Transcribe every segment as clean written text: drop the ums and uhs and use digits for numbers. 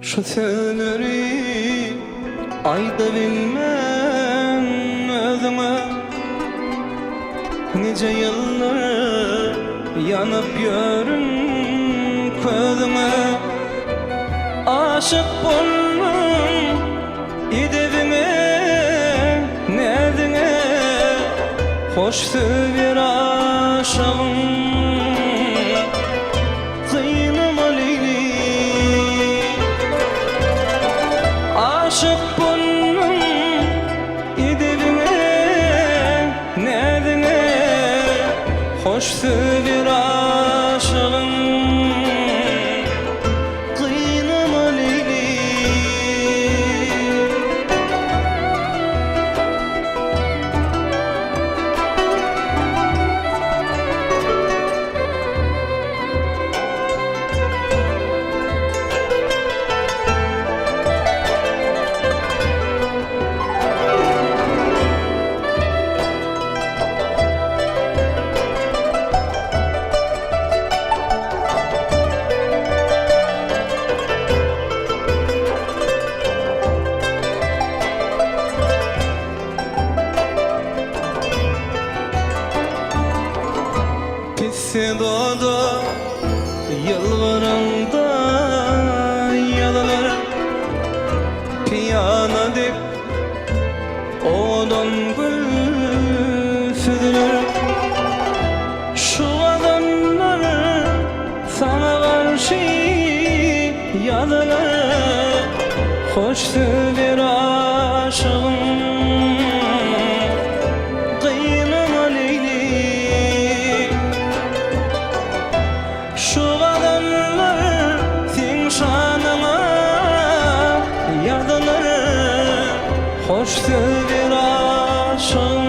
Şu sözleri ayda bilmem özüme, nice yıllar yanıp yörün közüme. Aşık boldum idevine, nerdine, hoştu bir aşığım. Aşık boldum idevine, nerdine, hoştu bir aşığım. Kıynama Leyli. Doğdu yıllarında yalanır, piyano dip odan gül süzülür. Şu adamlar sana karşı yazılır, hoştu bir aşığım. Şu adamlar sen şanıma yazılır, hoştu bir aşığım.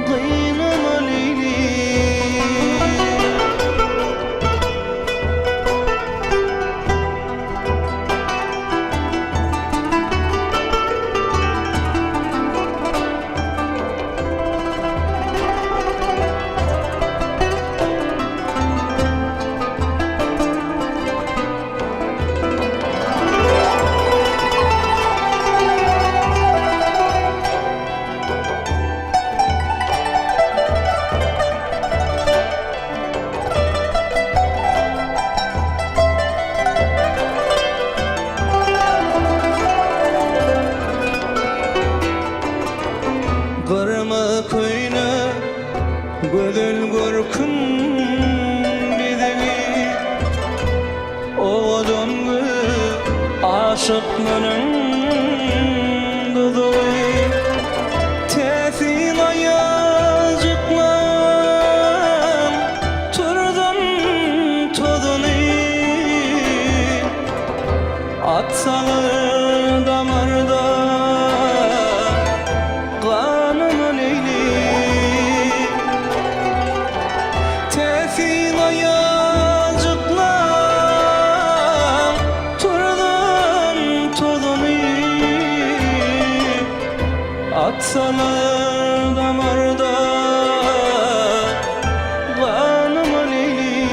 Kıynama Leyli. Kırma kuyna gödül görkün bidevi, o döngü aşıkların duduvi. Tesin ayazıklan turdum tozunu, atsalı damarda atsalar damarda kanıma Leyli.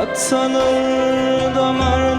Atsalar damarda